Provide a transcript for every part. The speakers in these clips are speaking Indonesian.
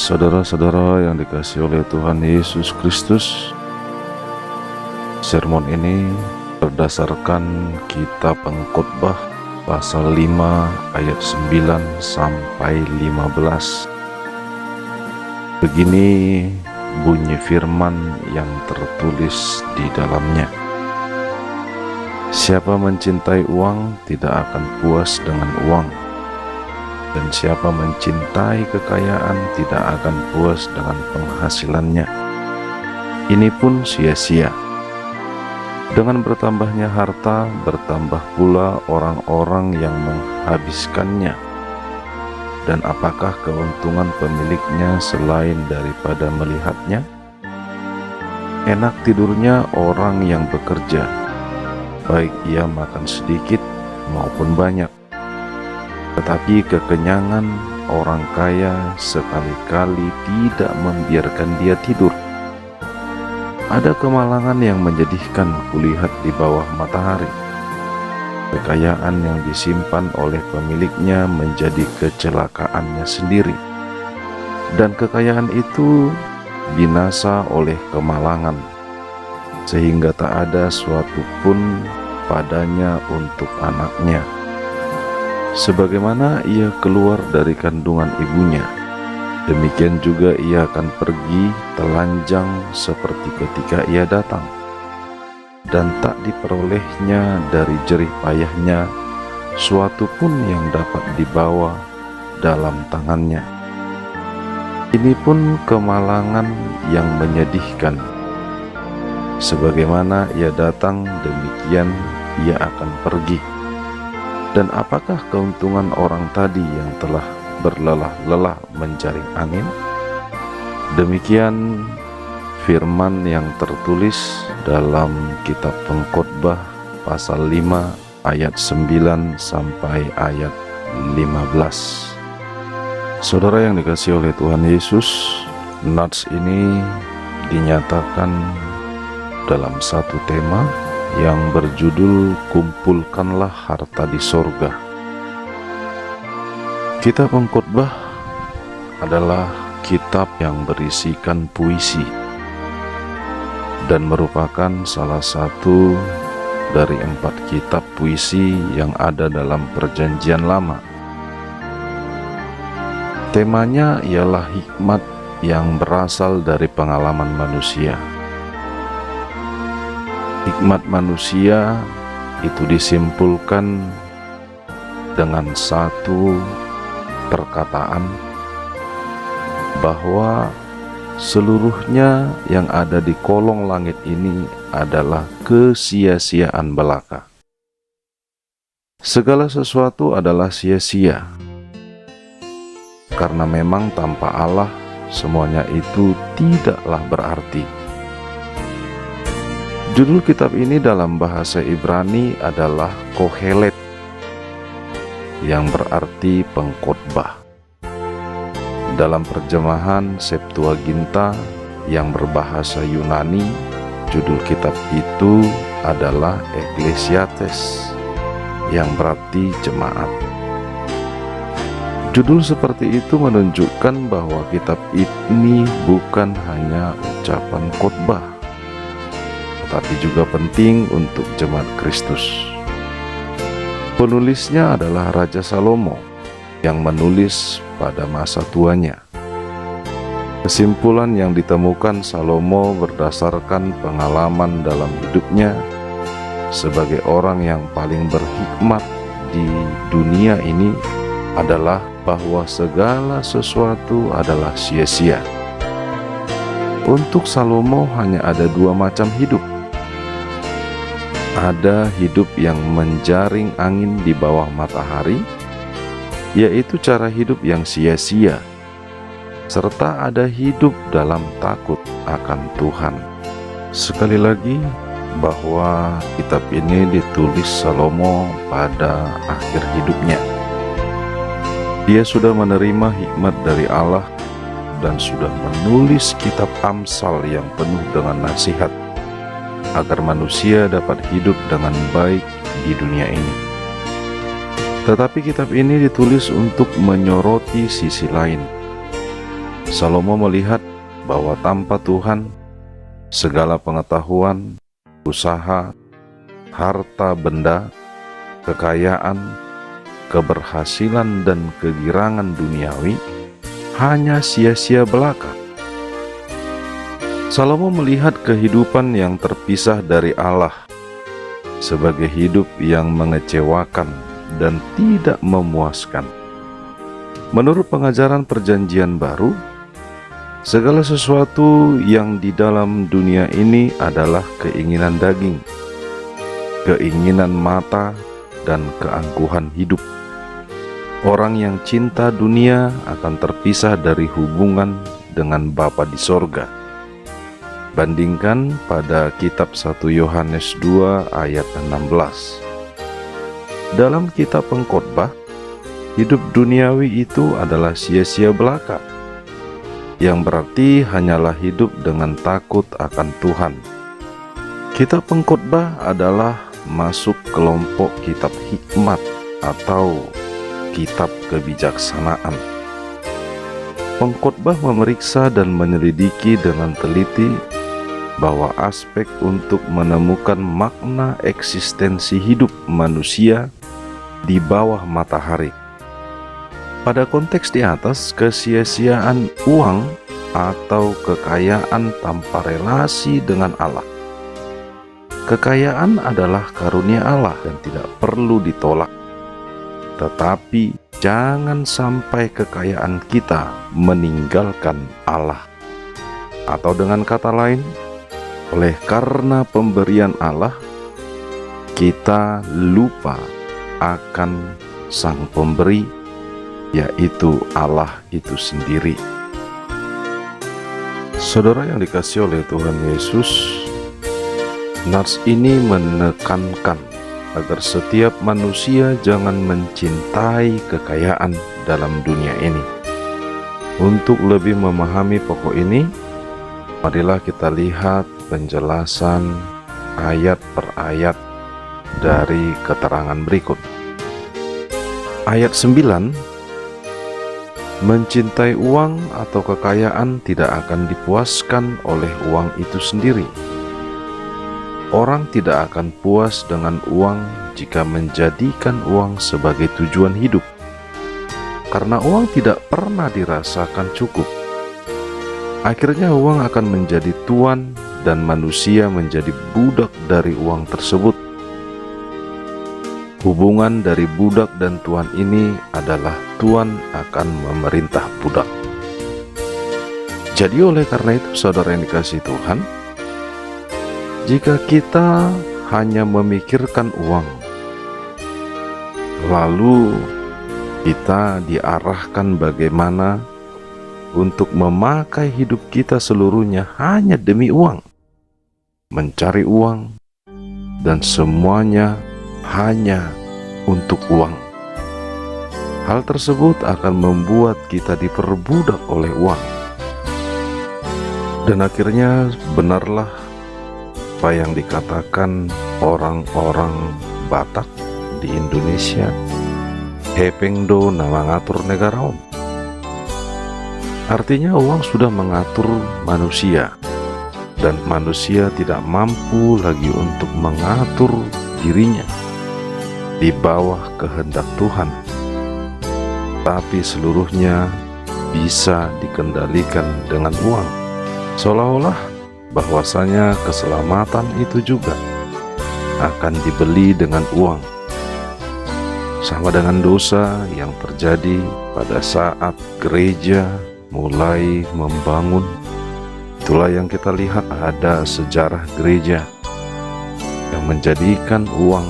Saudara-saudara yang dikasihi oleh Tuhan Yesus Kristus, sermon ini berdasarkan kitab Pengkhotbah pasal 5 ayat 9 sampai 15. Begini bunyi firman yang tertulis di dalamnya. Siapa mencintai uang tidak akan puas dengan uang, dan siapa mencintai kekayaan tidak akan puas dengan penghasilannya. Ini pun sia-sia. Dengan bertambahnya harta, bertambah pula orang-orang yang menghabiskannya. Dan apakah keuntungan pemiliknya selain daripada melihatnya? Enak tidurnya orang yang bekerja, baik ia makan sedikit maupun banyak. Tetapi kekenyangan orang kaya sekali-kali tidak membiarkan dia tidur. Ada kemalangan yang menyedihkan kulihat di bawah matahari. Kekayaan yang disimpan oleh pemiliknya menjadi kecelakaannya sendiri. Dan kekayaan itu binasa oleh kemalangan, sehingga tak ada suatu pun padanya untuk anaknya. Sebagaimana ia keluar dari kandungan ibunya, demikian juga ia akan pergi telanjang seperti ketika ia datang, dan tak diperolehnya dari jerih payahnya suatu pun yang dapat dibawa dalam tangannya. Ini pun kemalangan yang menyedihkan. Sebagaimana ia datang, demikian ia akan pergi. Dan apakah keuntungan orang tadi yang telah berlelah-lelah mencari angin? Demikian firman yang tertulis dalam kitab Pengkhotbah pasal 5 ayat 9 sampai ayat 15. Saudara yang dikasihi oleh Tuhan Yesus, nats ini dinyatakan dalam satu tema yang berjudul Kumpulkanlah Harta di Sorga. Kitab Pengkhotbah adalah kitab yang berisikan puisi dan merupakan salah satu dari 4 kitab puisi yang ada dalam Perjanjian Lama. Temanya ialah hikmat yang berasal dari pengalaman manusia. Hikmat manusia itu disimpulkan dengan satu perkataan bahwa seluruhnya yang ada di kolong langit ini adalah kesia-siaan belaka. Segala sesuatu adalah sia-sia, karena memang tanpa Allah semuanya itu tidaklah berarti. Judul kitab ini dalam bahasa Ibrani adalah Kohelet, yang berarti pengkhotbah. Dalam terjemahan Septuaginta yang berbahasa Yunani, judul kitab itu adalah Ecclesiastes, yang berarti jemaat. Judul seperti itu menunjukkan bahwa kitab ini bukan hanya ucapan khotbah, tetapi juga penting untuk jemaat Kristus. Penulisnya adalah Raja Salomo yang menulis pada masa tuanya. Kesimpulan yang ditemukan Salomo berdasarkan pengalaman dalam hidupnya sebagai orang yang paling berhikmat di dunia ini adalah bahwa segala sesuatu adalah sia-sia. Untuk Salomo hanya ada 2 macam hidup. Ada hidup yang menjaring angin di bawah matahari, yaitu cara hidup yang sia-sia, serta ada hidup dalam takut akan Tuhan. Sekali lagi, bahwa kitab ini ditulis Salomo pada akhir hidupnya. Dia sudah menerima hikmat dari Allah dan sudah menulis kitab Amsal yang penuh dengan nasihat agar manusia dapat hidup dengan baik di dunia ini. Tetapi kitab ini ditulis untuk menyoroti sisi lain. Salomo melihat bahwa tanpa Tuhan, segala pengetahuan, usaha, harta benda, kekayaan, keberhasilan, dan kegirangan duniawi hanya sia-sia belaka. Salomo melihat kehidupan yang terpisah dari Allah sebagai hidup yang mengecewakan dan tidak memuaskan. Menurut pengajaran Perjanjian Baru, segala sesuatu yang di dalam dunia ini adalah keinginan daging, keinginan mata, dan keangkuhan hidup. Orang yang cinta dunia akan terpisah dari hubungan dengan Bapa di sorga. Bandingkan pada kitab 1 Yohanes 2 ayat 16. Dalam kitab Pengkhotbah, hidup duniawi itu adalah sia-sia belaka, yang berarti hanyalah hidup dengan takut akan Tuhan. Kitab Pengkhotbah adalah masuk kelompok kitab hikmat atau kitab kebijaksanaan. Pengkhotbah memeriksa dan menyelidiki dengan teliti bahwa aspek untuk menemukan makna eksistensi hidup manusia di bawah matahari. Pada konteks di atas, kesia-siaan uang atau kekayaan tanpa relasi dengan Allah. Kekayaan adalah karunia Allah dan tidak perlu ditolak. Tetapi jangan sampai kekayaan kita meninggalkan Allah. Atau dengan kata lain, oleh karena pemberian Allah, kita lupa akan Sang Pemberi, yaitu Allah itu sendiri. Saudara yang dikasihi oleh Tuhan Yesus, nats ini menekankan agar setiap manusia jangan mencintai kekayaan dalam dunia ini. Untuk lebih memahami pokok ini, marilah kita lihat penjelasan ayat per ayat dari keterangan berikut. Ayat 9, mencintai uang atau kekayaan tidak akan dipuaskan oleh uang itu sendiri. Orang tidak akan puas dengan uang jika menjadikan uang sebagai tujuan hidup, karena uang tidak pernah dirasakan cukup. Akhirnya uang akan menjadi tuan dan manusia menjadi budak dari uang tersebut. Hubungan dari budak dan tuan ini adalah tuan akan memerintah budak. Jadi oleh karena itu, saudara yang dikasihi Tuhan, jika kita hanya memikirkan uang, lalu kita diarahkan bagaimana untuk memakai hidup kita seluruhnya hanya demi uang, mencari uang, dan semuanya hanya untuk uang. Hal tersebut akan membuat kita diperbudak oleh uang. Dan akhirnya benarlah apa yang dikatakan orang-orang Batak di Indonesia, hepengdo na mengatur negaraon. Artinya uang sudah mengatur manusia, dan manusia tidak mampu lagi untuk mengatur dirinya di bawah kehendak Tuhan, tapi seluruhnya bisa dikendalikan dengan uang, seolah-olah bahwasanya keselamatan itu juga akan dibeli dengan uang. Sama dengan dosa yang terjadi pada saat gereja mulai membangun. Itulah yang kita lihat, ada sejarah gereja yang menjadikan uang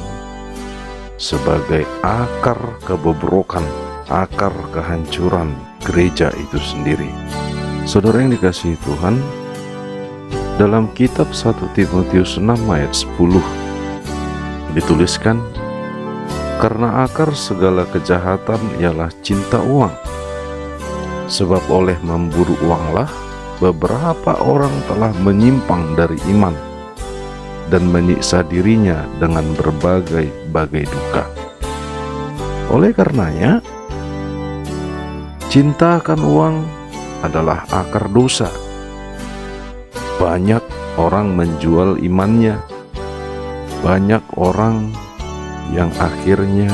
sebagai akar kebobrokan, akar kehancuran gereja itu sendiri. Saudara yang dikasihi Tuhan, dalam kitab 1 Timotius 6 ayat 10 dituliskan, karena akar segala kejahatan ialah cinta uang. Sebab oleh memburu uanglah beberapa orang telah menyimpang dari iman dan menyiksa dirinya dengan berbagai-bagai duka. Oleh karenanya, cinta akan uang adalah akar dosa. Banyak orang menjual imannya. Banyak orang yang akhirnya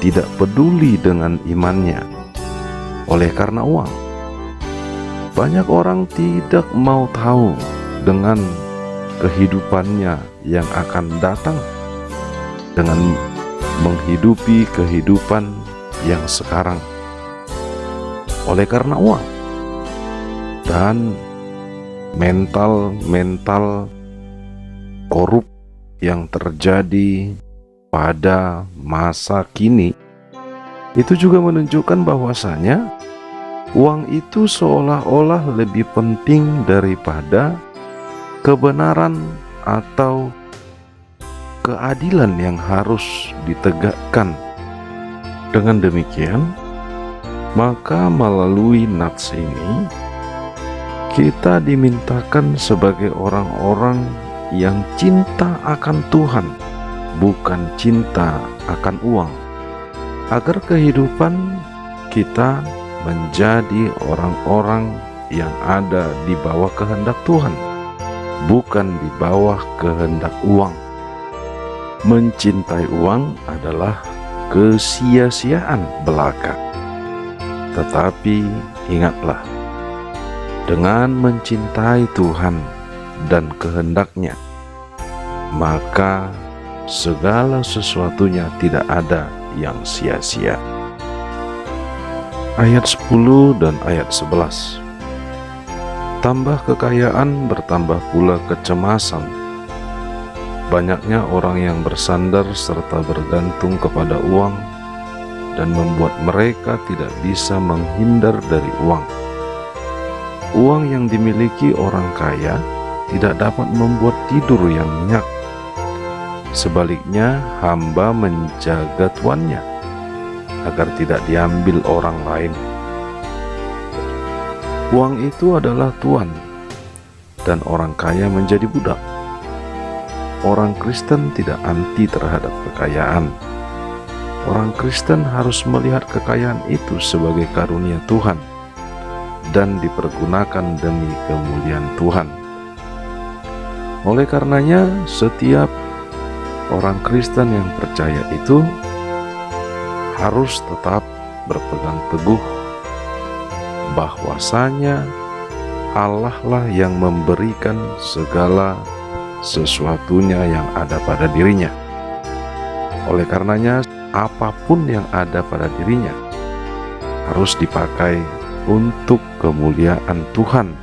tidak peduli dengan imannya oleh karena uang. Banyak orang tidak mau tahu dengan kehidupannya yang akan datang dengan menghidupi kehidupan yang sekarang oleh karena uang. Dan mental korup yang terjadi pada masa kini itu juga menunjukkan bahwasanya uang itu seolah-olah lebih penting daripada kebenaran atau keadilan yang harus ditegakkan. Dengan demikian, maka melalui nats ini kita dimintakan sebagai orang-orang yang cinta akan Tuhan, bukan cinta akan uang, agar kehidupan kita menjadi orang-orang yang ada di bawah kehendak Tuhan, bukan di bawah kehendak uang. Mencintai uang adalah kesia-siaan belaka. Tetapi ingatlah, dengan mencintai Tuhan dan kehendaknya, maka segala sesuatunya tidak ada yang sia-sia. Ayat 10 dan ayat 11. Tambah kekayaan, bertambah pula kecemasan. Banyaknya orang yang bersandar serta bergantung kepada uang dan membuat mereka tidak bisa menghindar dari uang. Uang yang dimiliki orang kaya tidak dapat membuat tidur yang nyenyak. Sebaliknya, hamba menjaga tuannya agar tidak diambil orang lain. Uang itu adalah tuan, dan orang kaya menjadi budak. Orang Kristen tidak anti terhadap kekayaan. Orang Kristen harus melihat kekayaan itu sebagai karunia Tuhan dan dipergunakan demi kemuliaan Tuhan. Oleh karenanya, setiap orang Kristen yang percaya itu harus tetap berpegang teguh bahwasanya Allah lah yang memberikan segala sesuatunya yang ada pada dirinya. Oleh karenanya, apapun yang ada pada dirinya harus dipakai untuk kemuliaan Tuhan.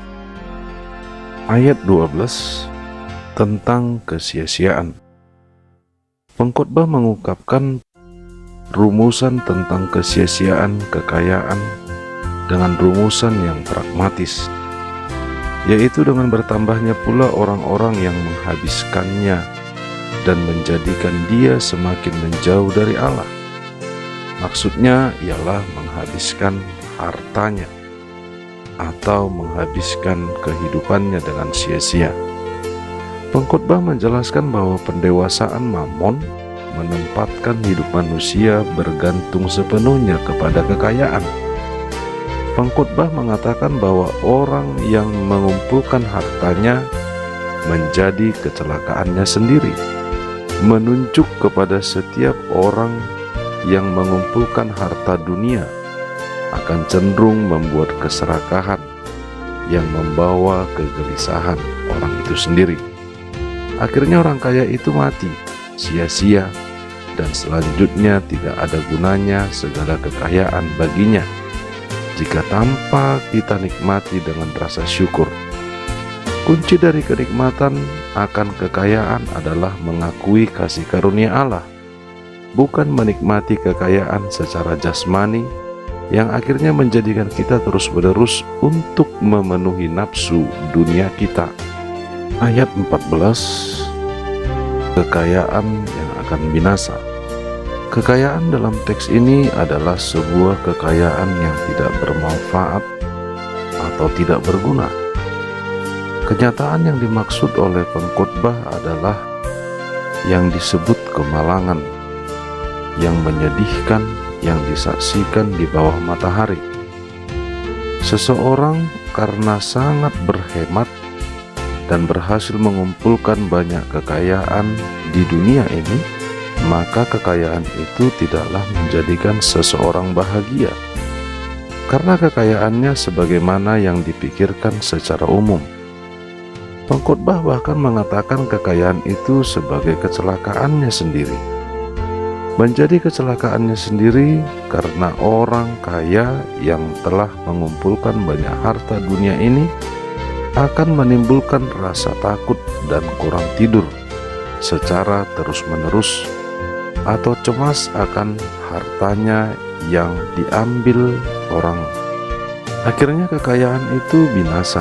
Ayat 12 tentang kesia-siaan. Pengkhotbah mengungkapkan rumusan tentang kesia-siaan kekayaan dengan rumusan yang pragmatis, yaitu dengan bertambahnya pula orang-orang yang menghabiskannya dan menjadikan dia semakin menjauh dari Allah. Maksudnya ialah menghabiskan hartanya atau menghabiskan kehidupannya dengan sia-sia. Pengkhotbah menjelaskan bahwa pendewasaan mamon menempatkan hidup manusia bergantung sepenuhnya kepada kekayaan. Pengkhotbah mengatakan bahwa orang yang mengumpulkan hartanya menjadi kecelakaannya sendiri, menunjuk kepada setiap orang yang mengumpulkan harta dunia akan cenderung membuat keserakahan yang membawa kegelisahan orang itu sendiri. Akhirnya orang kaya itu mati sia-sia, dan selanjutnya tidak ada gunanya segala kekayaan baginya jika tanpa kita nikmati dengan rasa syukur. Kunci dari kenikmatan akan kekayaan adalah mengakui kasih karunia Allah, bukan menikmati kekayaan secara jasmani yang akhirnya menjadikan kita terus-menerus untuk memenuhi nafsu dunia kita. Ayat 14, kekayaan yang akan binasa. Kekayaan dalam teks ini adalah sebuah kekayaan yang tidak bermanfaat atau tidak berguna. Kenyataan yang dimaksud oleh pengkhotbah adalah yang disebut kemalangan, yang menyedihkan, yang disaksikan di bawah matahari. Seseorang karena sangat berhemat dan berhasil mengumpulkan banyak kekayaan di dunia ini, maka kekayaan itu tidaklah menjadikan seseorang bahagia, karena kekayaannya sebagaimana yang dipikirkan secara umum. Pengkhotbah bahkan mengatakan kekayaan itu sebagai kecelakaannya sendiri. Menjadi kecelakaannya sendiri karena orang kaya yang telah mengumpulkan banyak harta dunia ini akan menimbulkan rasa takut dan kurang tidur secara terus-menerus, atau cemas akan hartanya yang diambil orang. Akhirnya kekayaan itu binasa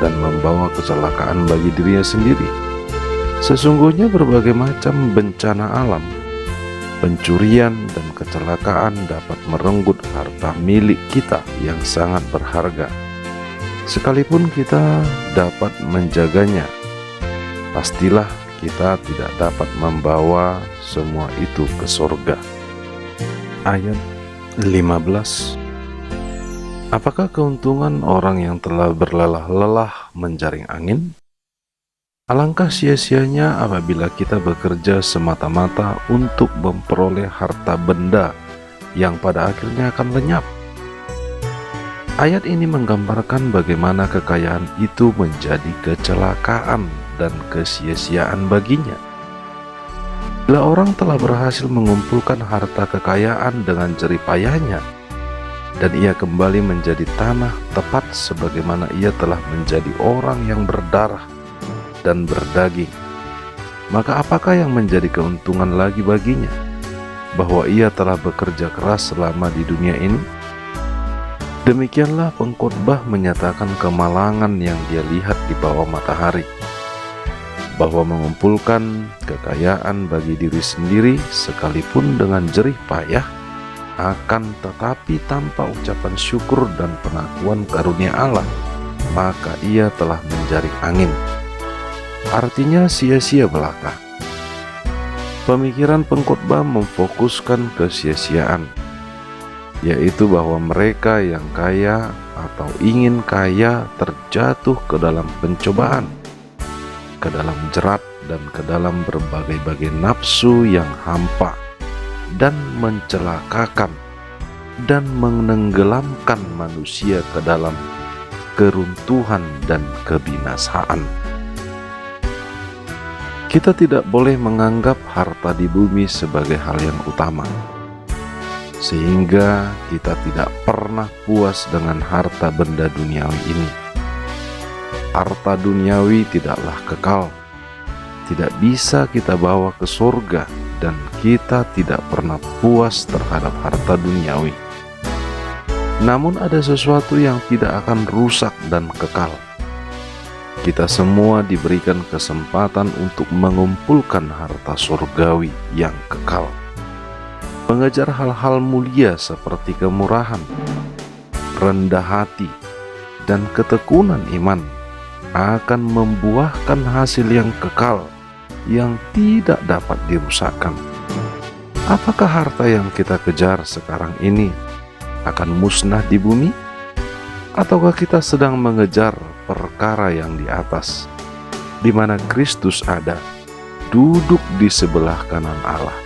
dan membawa kecelakaan bagi dirinya sendiri. Sesungguhnya berbagai macam bencana alam, pencurian dan kecelakaan dapat merenggut harta milik kita yang sangat berharga. Sekalipun kita dapat menjaganya, pastilah kita tidak dapat membawa semua itu ke surga. Ayat 15. Apakah keuntungan orang yang telah berlelah-lelah menjaring angin? Alangkah sia-sianya apabila kita bekerja semata-mata untuk memperoleh harta benda yang pada akhirnya akan lenyap. Ayat ini menggambarkan bagaimana kekayaan itu menjadi kecelakaan dan kesia-siaan baginya. Bila orang telah berhasil mengumpulkan harta kekayaan dengan jerih payahnya, dan ia kembali menjadi tanah tepat sebagaimana ia telah menjadi orang yang berdarah dan berdaging, maka apakah yang menjadi keuntungan lagi baginya? Bahwa ia telah bekerja keras selama di dunia ini? Demikianlah pengkhotbah menyatakan kemalangan yang dia lihat di bawah matahari, bahwa mengumpulkan kekayaan bagi diri sendiri sekalipun dengan jerih payah, akan tetapi tanpa ucapan syukur dan pengakuan karunia Allah, maka ia telah menjaring angin. Artinya sia-sia belaka. Pemikiran pengkhotbah memfokuskan kesia-siaan, yaitu bahwa mereka yang kaya atau ingin kaya terjatuh ke dalam pencobaan, ke dalam jerat, dan ke dalam berbagai-bagai nafsu yang hampa dan mencelakakan dan menenggelamkan manusia ke dalam keruntuhan dan kebinasaan. Kita tidak boleh menganggap harta di bumi sebagai hal yang utama, sehingga kita tidak pernah puas dengan harta benda duniawi ini. Harta duniawi tidaklah kekal, tidak bisa kita bawa ke surga, dan kita tidak pernah puas terhadap harta duniawi. Namun ada sesuatu yang tidak akan rusak dan kekal. Kita semua diberikan kesempatan untuk mengumpulkan harta surgawi yang kekal. Mengejar hal-hal mulia seperti kemurahan, rendah hati, dan ketekunan iman akan membuahkan hasil yang kekal yang tidak dapat dirusakkan. Apakah harta yang kita kejar sekarang ini akan musnah di bumi? Ataukah kita sedang mengejar perkara yang di atas, di mana Kristus ada, duduk di sebelah kanan Allah?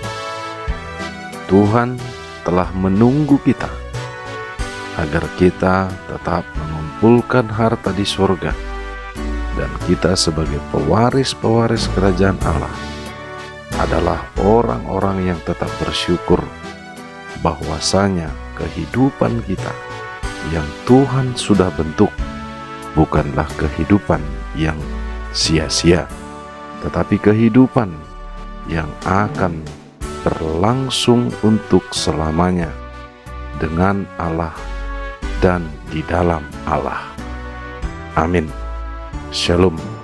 Tuhan telah menunggu kita agar kita tetap mengumpulkan harta di surga, dan kita sebagai pewaris-pewaris kerajaan Allah adalah orang-orang yang tetap bersyukur bahwasanya kehidupan kita yang Tuhan sudah bentuk bukanlah kehidupan yang sia-sia, tetapi kehidupan yang akan berlangsung untuk selamanya dengan Allah dan di dalam Allah. Amin. Shalom.